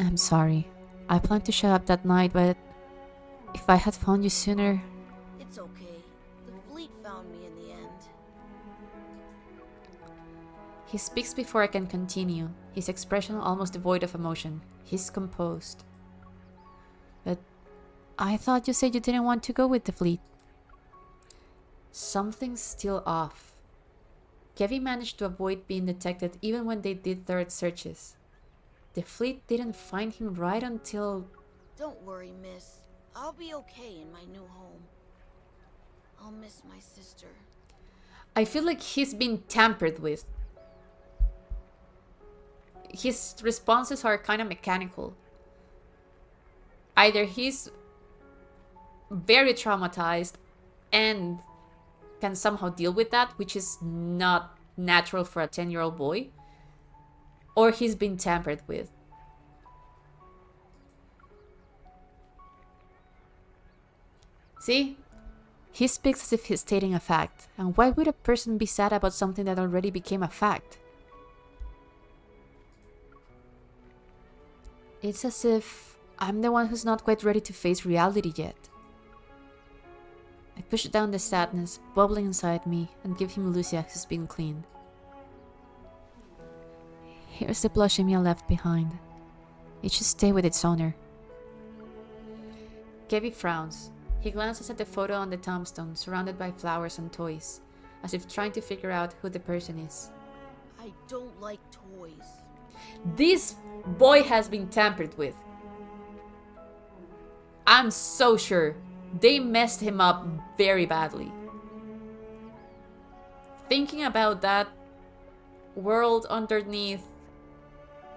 I'm sorry. I planned to show up that night, but if I had found you sooner... It's okay. The fleet found me in the end. He speaks before I can continue, his expression almost devoid of emotion. He's composed. But I thought you said you didn't want to go with the fleet. Something's still off. Kevin managed to avoid being detected even when they did thorough searches. The fleet didn't find him right until... Don't worry, miss. I'll be okay in my new home. I'll miss my sister. I feel like he's been tampered with. His responses are kind of mechanical. Either he's very traumatized and can somehow deal with that, which is not natural for a 10-year-old boy, or he's been tampered with. See? He speaks as if he's stating a fact, and why would a person be sad about something that already became a fact? It's as if I'm the one who's not quite ready to face reality yet. I push down the sadness bubbling inside me and give him Lucia, who's been cleaned. Here's the plushie Mia left behind. It should stay with its owner. Kevin frowns. He glances at the photo on the tombstone, surrounded by flowers and toys, as if trying to figure out who the person is. I don't like toys. This boy has been tampered with. I'm so sure they messed him up very badly. Thinking about that world underneath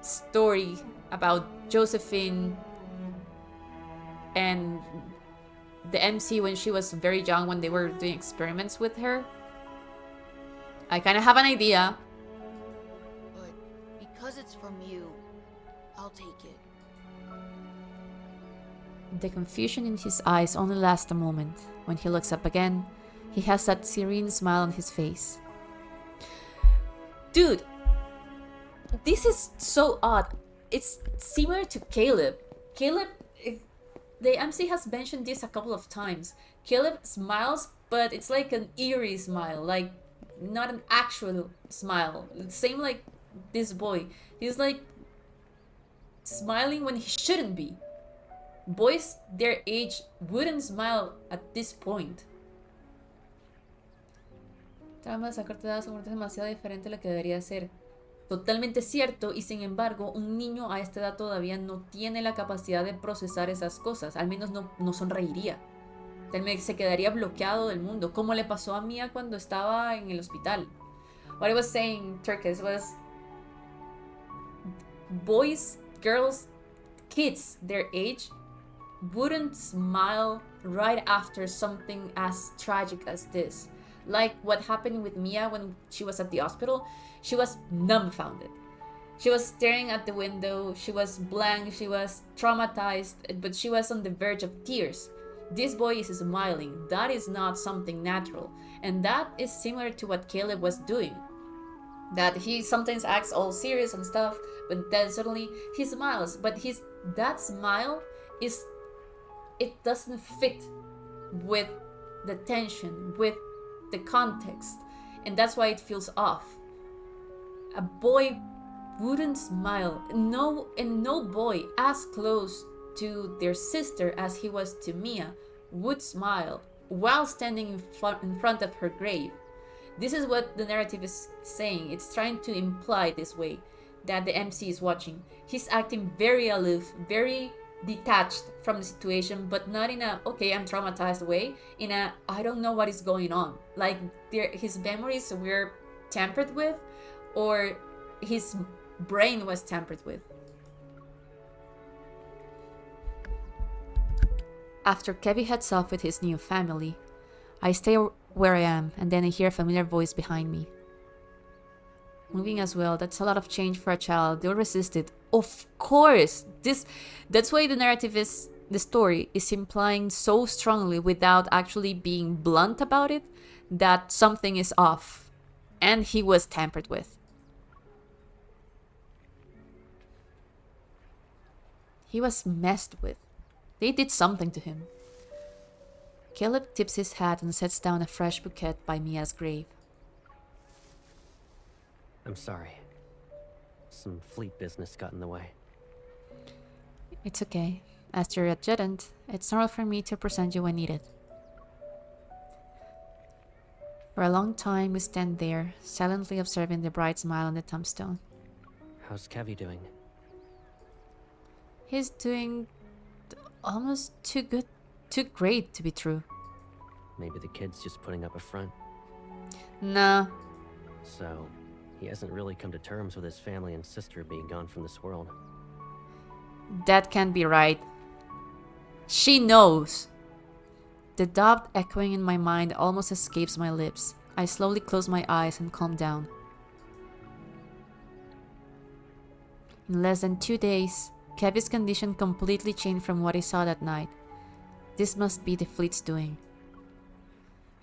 story about Josephine and the MC when she was very young, when they were doing experiments with her, I kind of have an idea. But because it's from you, I'll take it. The confusion in his eyes only lasts a moment. When he looks up again, he has that serene smile on his face. Dude, this is so odd. It's similar to Caleb. Caleb, the MC has mentioned this a couple of times. Caleb smiles, but it's like an eerie smile, like not an actual smile. Same like this boy. He's like smiling when he shouldn't be. Boys their age wouldn't smile at this point. Tramas a corta edad son demasiado diferente a lo que debería ser. Totalmente cierto, y sin embargo, un niño a esta edad todavía no tiene la capacidad de procesar esas cosas. Al menos no sonreiría. Se quedaría bloqueado del mundo, como le pasó a Mia cuando estaba en el hospital. What I was saying, Turkish, was boys, girls, kids their age wouldn't smile right after something as tragic as this. Like what happened with Mia when she was at the hospital. She was dumbfounded. She was staring at the window. She was blank. She was traumatized, but she was on the verge of tears. This boy is smiling. That is not something natural. And that is similar to what Caleb was doing. That he sometimes acts all serious and stuff, but then suddenly he smiles. But that smile it doesn't fit with the tension, with the context, and that's why it feels off. A boy wouldn't smile. No boy as close to their sister as he was to Mia would smile while standing in front of her grave. This is what the narrative is saying. It's trying to imply this way, that the MC is watching. He's acting very aloof, very detached from the situation, but not in a okay, I'm traumatized way, in a I don't know what is going on. Like his memories were tampered with, or his brain was tampered with. After Kevin heads off with his new family, I stay where I am, and then I hear a familiar voice behind me. Moving as well, that's a lot of change for a child. They'll resist it. Of course! That's why the story is implying so strongly, without actually being blunt about it, that something is off. And he was tampered with. He was messed with. They did something to him. Caleb tips his hat and sets down a fresh bouquet by Mia's grave. I'm sorry. Some fleet business got in the way. It's okay. As your adjutant, it's normal for me to present you when needed. For a long time, we stand there, silently observing the bright smile on the tombstone. How's Kevy doing? He's doing almost too good, too great to be true. Maybe the kid's just putting up a front. Nah, So, he hasn't really come to terms with his family and sister being gone from this world. that can't be right. She knows. The doubt echoing in my mind almost escapes my lips. I slowly close my eyes and calm down. In less than 2 days, Kevy's condition completely changed from what I saw that night. This must be the fleet's doing.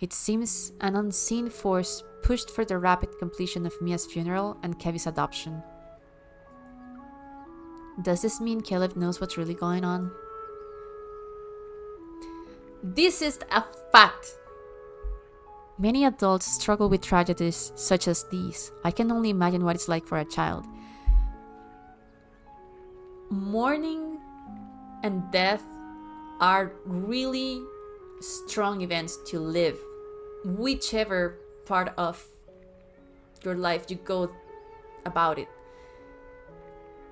It seems an unseen force pushed for the rapid completion of Mia's funeral and Kevy's adoption. Does this mean Caleb knows what's really going on? This is a fact. Many adults struggle with tragedies such as these. I can only imagine what it's like for a child. Mourning and death are really strong events to live, whichever part of your life you go about it.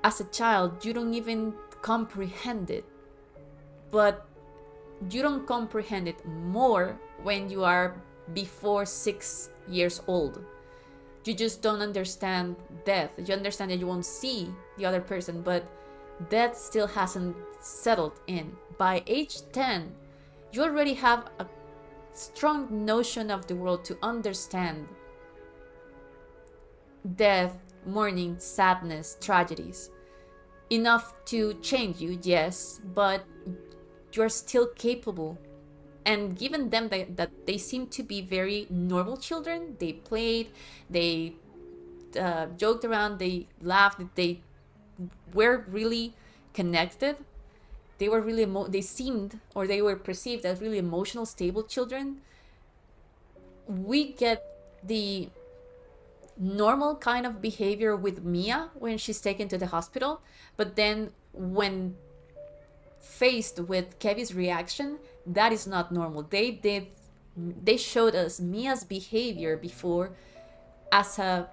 As a child, you don't even comprehend it, but you don't comprehend it more when you are before 6 years old. You just don't understand death. You understand that you won't see the other person, but death still hasn't settled in. By age 10, you already have a strong notion of the world to understand death, mourning, sadness, tragedies. Enough to change you, yes, but you're still capable. And given them that they seem to be very normal children, they played, they joked around, they laughed, they were really connected. They were really they seemed, or they were perceived as really emotional, stable children. We get the normal kind of behavior with Mia when she's taken to the hospital, but then when faced with Kevy's reaction, that is not normal. They showed us Mia's behavior before as a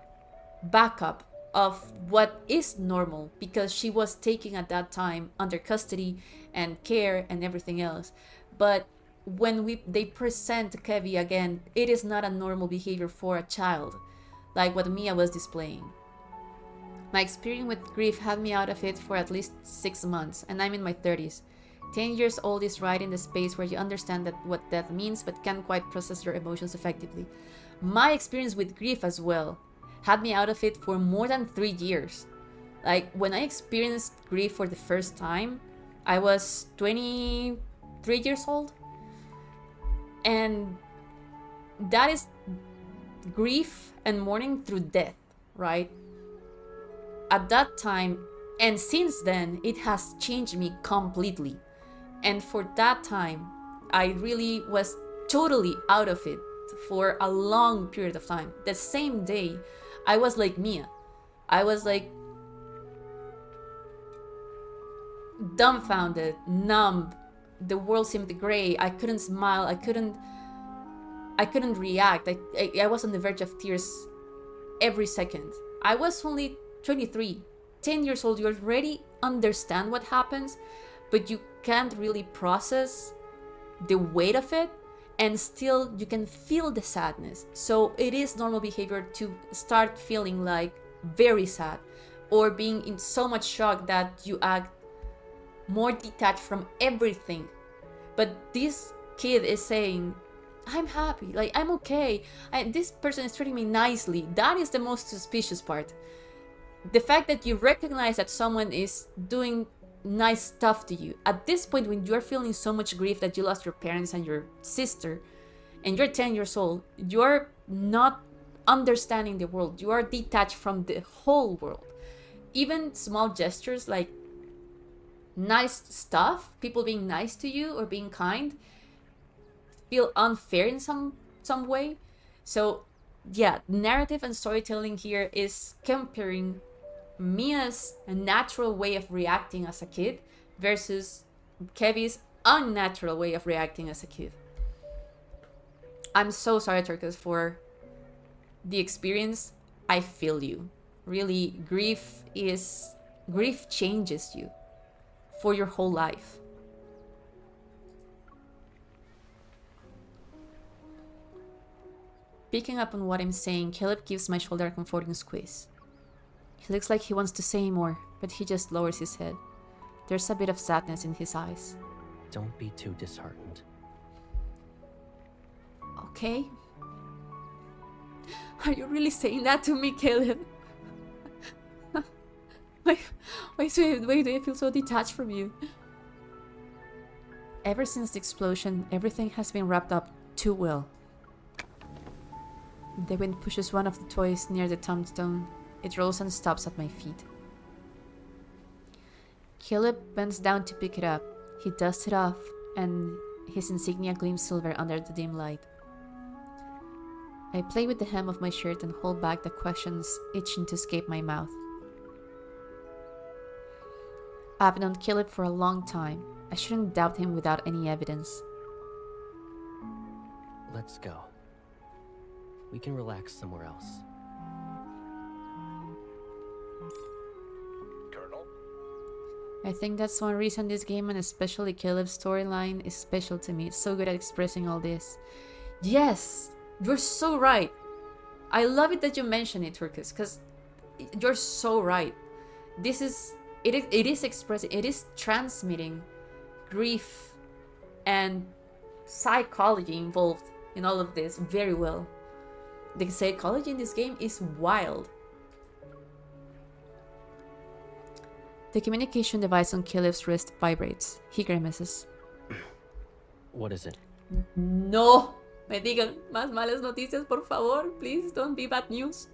backup of what is normal, because she was taken at that time under custody and care and everything else. But when they present Kevy again, it is not a normal behavior for a child, like what Mia was displaying. My experience with grief had me out of it for at least 6 months, and I'm in my 30s. 10 years old is right in the space where you understand that what death means, but can't quite process your emotions effectively. My experience with grief as well had me out of it for more than 3 years. Like, when I experienced grief for the first time, I was 23 years old. And that is grief and mourning through death, right? At that time, and since then, it has changed me completely. And for that time, I really was totally out of it for a long period of time. The same day, I was like Mia. I was like dumbfounded, numb. The world seemed gray. I couldn't smile. I couldn't react. I was on the verge of tears every second. I was only 23, 10 years old. You already understand what happens, but you can't really process the weight of it, and still you can feel the sadness. So it is normal behavior to start feeling like very sad, or being in so much shock that you act more detached from everything. But this kid is saying, I'm happy, like I'm okay, this person is treating me nicely. That is the most suspicious part. The fact that you recognize that someone is doing nice stuff to you at this point, when you're feeling so much grief that you lost your parents and your sister, and you're 10 years old, you're not understanding the world. You are detached from the whole world. Even small gestures like nice stuff, people being nice to you or being kind, feel unfair in some way. So yeah, narrative and storytelling here is comparing Mia's natural way of reacting as a kid versus Kevy's unnatural way of reacting as a kid. I'm so sorry, Turkus, for the experience. I feel you. Really, grief changes you for your whole life. Picking up on what I'm saying, Caleb gives my shoulder a comforting squeeze. He looks like he wants to say more, but he just lowers his head. There's a bit of sadness in his eyes. Don't be too disheartened. Okay? Are you really saying that to me, Caleb? Why do I feel so detached from you? Ever since the explosion, everything has been wrapped up too well. The wind pushes one of the toys near the tombstone. It rolls and stops at my feet. Caleb bends down to pick it up. He dusts it off, and his insignia gleams silver under the dim light. I play with the hem of my shirt and hold back the questions itching to escape my mouth. I've known Caleb for a long time. I shouldn't doubt him without any evidence. Let's go. We can relax somewhere else. Colonel? I think that's one reason this game, and especially Caleb's storyline, is special to me. It's so good at expressing all this. Yes! You're so right! I love it that you mention it, Turkus, because you're so right. This is... It is expressing, it is transmitting grief and psychology involved in all of this very well. The psychology in this game is wild. The communication device on Caleb's wrist vibrates. He grimaces. What is it? No! Me digan más malas noticias, por favor. Please don't be bad news.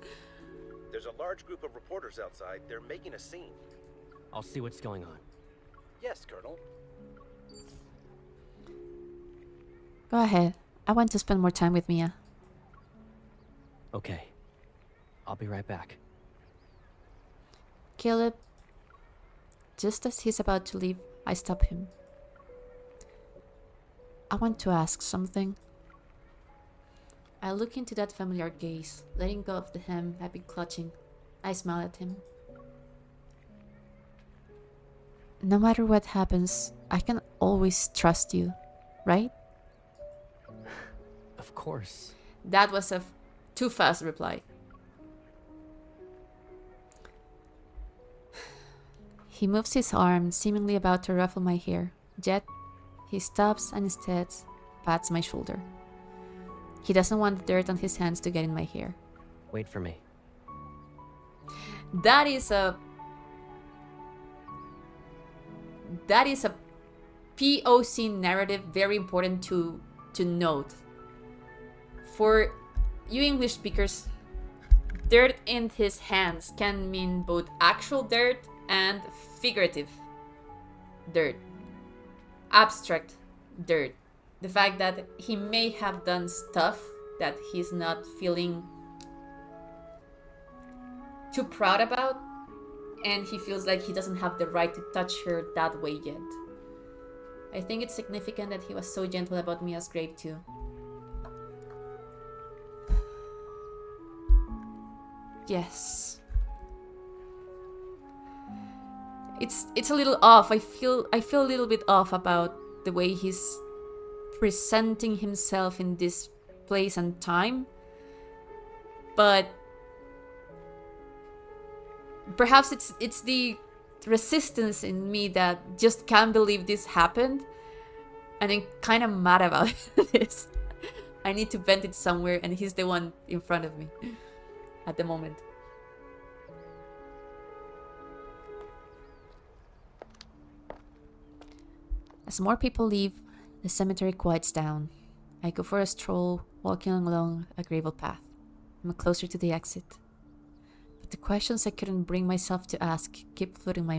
There's a large group of reporters outside. They're making a scene. I'll see what's going on. Yes, Colonel. Go ahead. I want to spend more time with Mia. Okay. I'll be right back. Caleb, just as he's about to leave, I stop him. I want to ask something. I look into that familiar gaze, letting go of the hem I've been clutching. I smile at him. No matter what happens, I can always trust you, right? Of course. That was a too fast reply. He moves his arm, seemingly about to ruffle my hair. Yet, he stops and instead pats my shoulder. He doesn't want the dirt on his hands to get in my hair. Wait for me. That is a POC narrative, very important to note. For you English speakers, dirt in his hands can mean both actual dirt and figurative dirt. Abstract dirt. The fact that he may have done stuff that he's not feeling too proud about, and he feels like he doesn't have the right to touch her that way yet. I think it's significant that he was so gentle about Mia's grave too. Yes. It's a little off. I feel a little bit off about the way he's presenting himself in this place and time. But perhaps it's the resistance in me that just can't believe this happened, and I'm kind of mad about this. I need to vent it somewhere, and he's the one in front of me at the moment. As more people leave, the cemetery quiets down. I go for a stroll, walking along a gravel path. I'm closer to the exit. But the questions I couldn't bring myself to ask keep flooding my